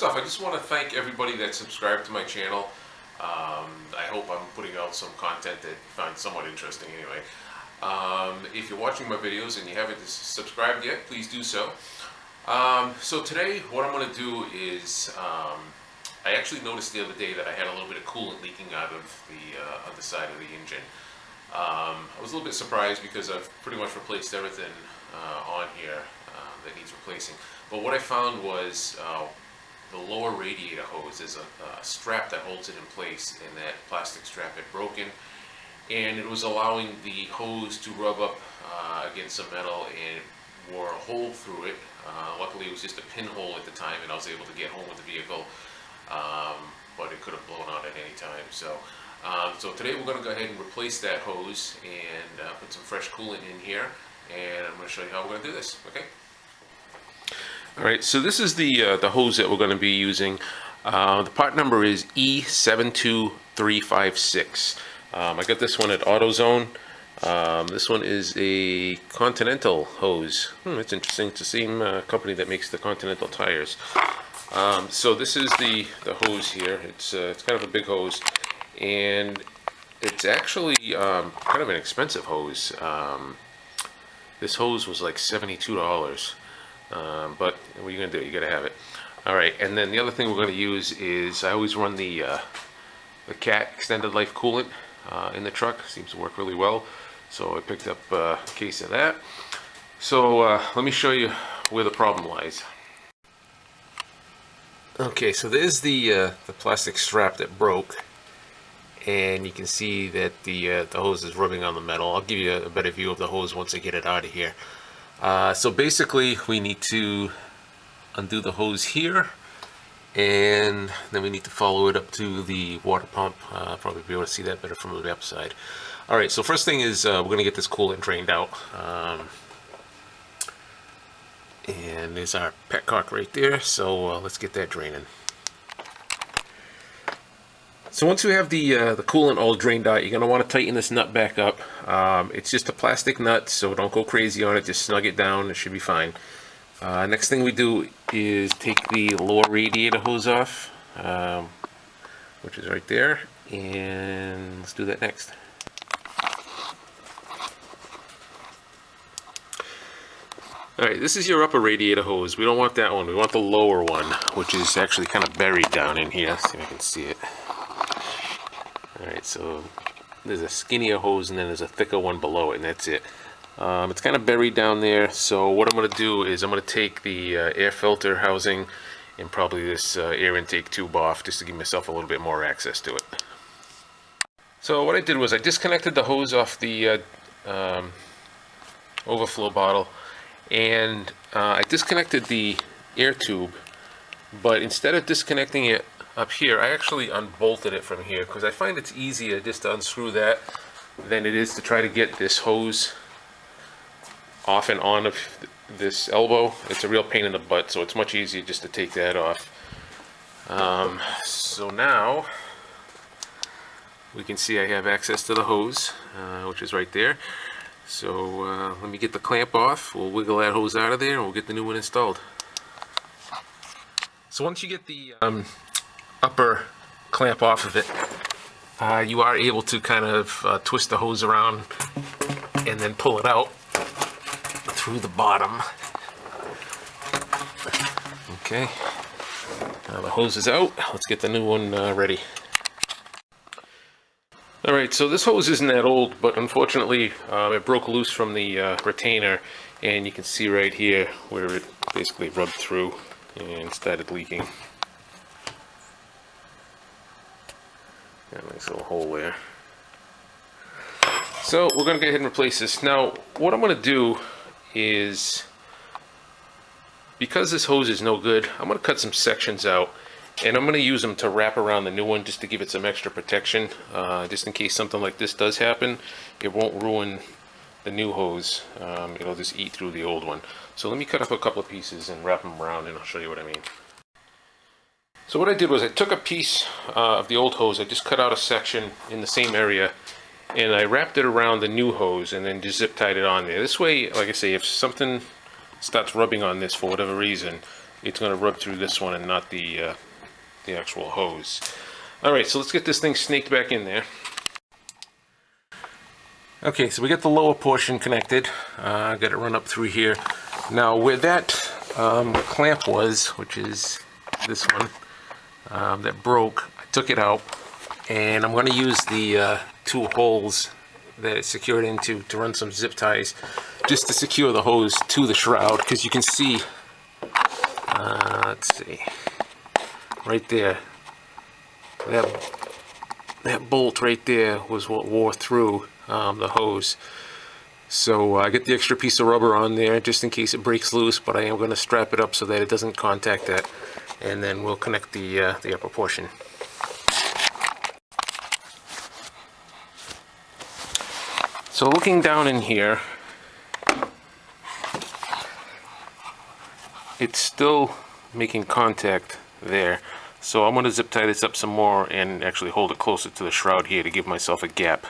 off, I just want to thank everybody that subscribed to my channel. I hope I'm putting out some content that you find somewhat interesting anyway. If you're watching my videos and you haven't subscribed yet, please do so. So today what I'm going to do is, I actually noticed the other day that I had a little bit of coolant leaking out of the underside of the engine. I was a little bit surprised because I've pretty much replaced everything on here that needs replacing. But what I found was the lower radiator hose, there's a strap that holds it in place, and that plastic strap had broken, and it was allowing the hose to rub up against some metal, and it wore a hole through it. Luckily it was just a pinhole at the time, and I was able to get home with the vehicle, but it could have blown out at any time. So today we're going to go ahead and replace that hose and put some fresh coolant in here, and I'm going to show you how we're going to do this. Okay. Alright, so this is the hose that we're going to be using. The part number is E72356. I got this one at AutoZone. This one is a Continental hose. It's interesting. It's the same company that makes the Continental tires. So this is the hose here. It's kind of a big hose, and it's actually kind of an expensive hose. This hose was like $72. But what are you going to do? You got to have it. Alright, and then the other thing we're going to use is, I always run the CAT extended life coolant in the truck. Seems to work really well. So I picked up a case of that. So let me show you where the problem lies. Okay, so there's the plastic strap that broke, and you can see that the hose is rubbing on the metal. I'll give you a better view of the hose once I get it out of here. So basically we need to undo the hose here, and then we need to follow it up to the water pump. Probably be able to see that better from the upside. Alright, so first thing is we're going to get this coolant drained out. And there's our petcock right there, so let's get that draining. So once you have the coolant all drained out, you're going to want to tighten this nut back up. It's just a plastic nut, so don't go crazy on it. Just snug it down. It should be fine. Next thing we do is take the lower radiator hose off, which is right there, and let's do that next. Alright, this is your upper radiator hose. We don't want that one. We want the lower one, which is actually kind of buried down in here. Let's see if I can see it. Alright, so there's a skinnier hose and then there's a thicker one below it, and that's it. It's kind of buried down there, so what I'm going to do is I'm going to take the air filter housing and probably this air intake tube off, just to give myself a little bit more access to it. So what I did was I disconnected the hose off the overflow bottle, and I disconnected the air tube, but instead of disconnecting it up here, I actually unbolted it from here, because I find it's easier just to unscrew that than it is to try to get this hose off and on of this elbow. It's a real pain in the butt, so it's much easier just to take that off. So now we can see I have access to the hose, which is right there. So let me get the clamp off. We'll wiggle that hose out of there and we'll get the new one installed. So once you get the upper clamp off of it, you are able to kind of twist the hose around and then pull it out through the bottom. Okay, now the hose is out. Let's get the new one ready. Alright, so this hose isn't that old, but unfortunately it broke loose from the retainer, and you can see right here where it basically rubbed through and started leaking. Got a nice little hole there. So we're going to go ahead and replace this. Now what I'm going to do is, because this hose is no good, I'm going to cut some sections out, and I'm going to use them to wrap around the new one just to give it some extra protection, just in case something like this does happen. It won't ruin the new hose. It'll just eat through the old one. So let me cut up a couple of pieces and wrap them around, and I'll show you what I mean. So what I did was I took a piece of the old hose, I just cut out a section in the same area, and I wrapped it around the new hose and then just zip tied it on there. This way, like I say, if something starts rubbing on this for whatever reason, it's going to rub through this one and not the actual hose. Alright, so let's get this thing snaked back in there. Okay, so we got the lower portion connected. Got it run up through here. Now where that clamp was, which is this one, that broke, I took it out, and I'm going to use the 2 holes that it's secured into to run some zip ties just to secure the hose to the shroud, because you can see, let's see, right there, that bolt right there was what wore through the hose. So I get the extra piece of rubber on there just in case it breaks loose, but I am going to strap it up so that it doesn't contact that, and then we'll connect the upper portion. So looking down in here, it's still making contact there. So I'm going to zip tie this up some more and actually hold it closer to the shroud here to give myself a gap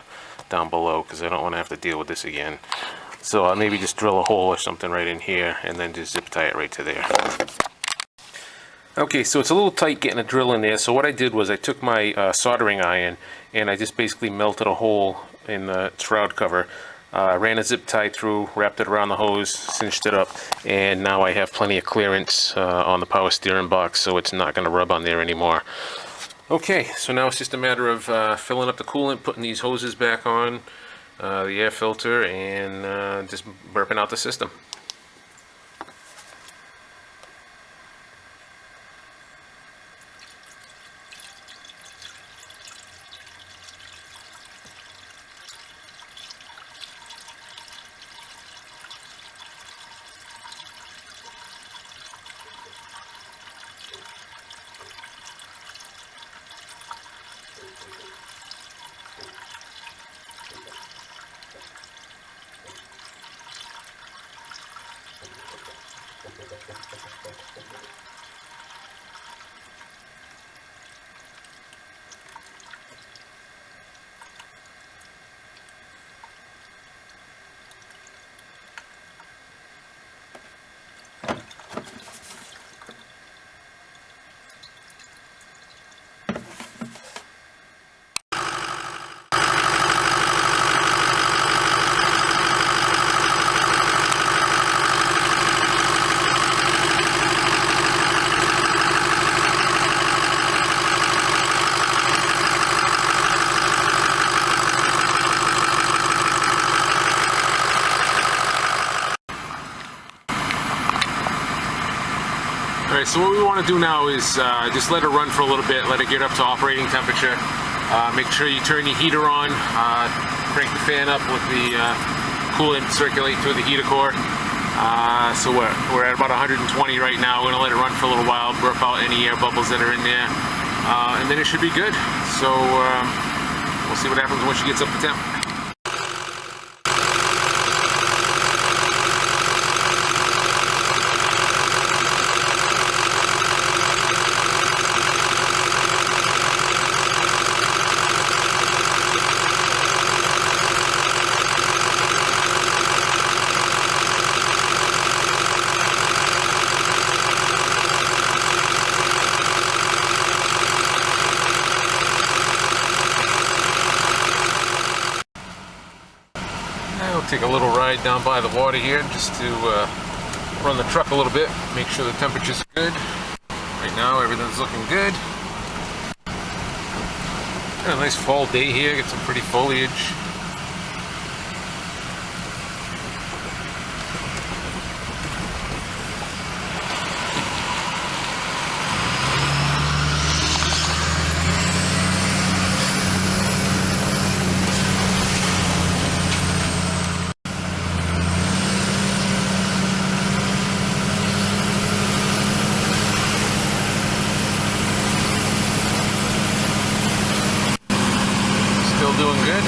down below, because I don't want to have to deal with this again. So I'll maybe just drill a hole or something right in here and then just zip tie it right to there. Okay, so it's a little tight getting a drill in there, so what I did was I took my soldering iron and I just basically melted a hole in the shroud cover, ran a zip tie through, wrapped it around the hose, cinched it up, and now I have plenty of clearance on the power steering box, so it's not going to rub on there anymore. Okay, so now it's just a matter of filling up the coolant, putting these hoses back on, the air filter, and just burping out the system. Alright, so what we want to do now is just let it run for a little bit, let it get up to operating temperature. Make sure you turn your heater on, crank the fan up with the coolant circulate through the heater core. So we're at about 120 right now. We're going to let it run for a little while, burp out any air bubbles that are in there, and then it should be good. So we'll see what happens once she gets up to temp. Take a little ride down by the water here just to run the truck a little bit, make sure the temperature's good. Right now everything's looking good. Got a nice fall day here, get some pretty foliage. Doing good.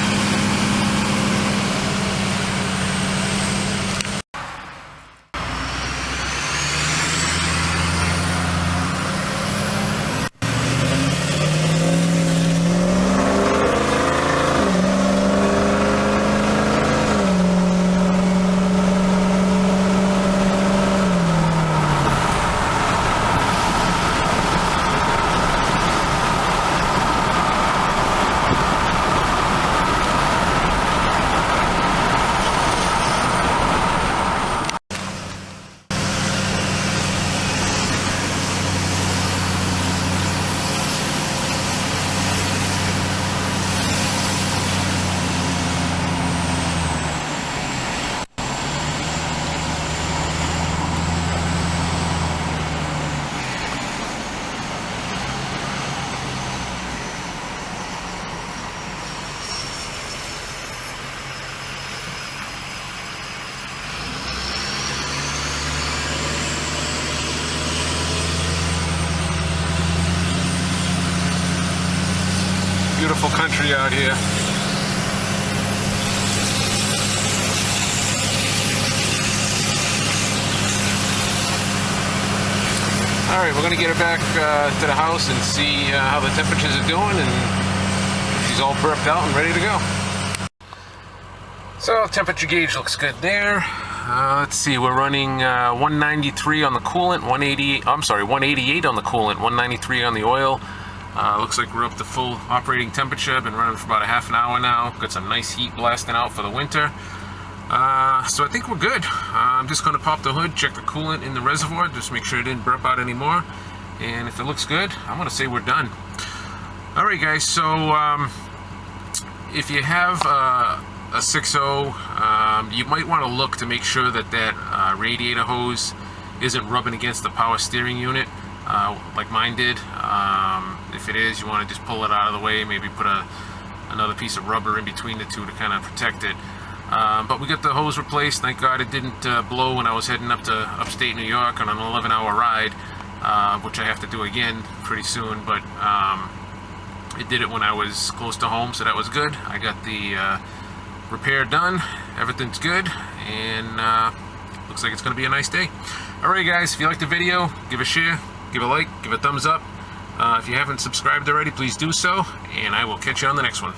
Beautiful country out here. Alright, we're going to get her back to the house and see how the temperatures are doing and if she's all burped out and ready to go. So, temperature gauge looks good there. Let's see, we're running 193 on the coolant, 188 on the coolant, 193 on the oil. Looks like we're up to full operating temperature. I've been running for about a half an hour now. Got some nice heat blasting out for the winter. So I think we're good. I'm just going to pop the hood, check the coolant in the reservoir, just make sure it didn't burp out anymore. And if it looks good, I'm going to say we're done. Alright guys, so if you have a 6.0, you might want to look to make sure that that radiator hose isn't rubbing against the power steering unit like mine did. If it is, you want to just pull it out of the way, maybe put another piece of rubber in between the two to kind of protect it. But we got the hose replaced. Thank God it didn't blow when I was heading up to upstate New York on an 11-hour ride, which I have to do again pretty soon, but it did it when I was close to home, so that was good. I got the repair done, everything's good, and looks like it's going to be a nice day. Alright guys, if you liked the video, give a share, give a like, give a thumbs up. If you haven't subscribed already, please do so, and I will catch you on the next one.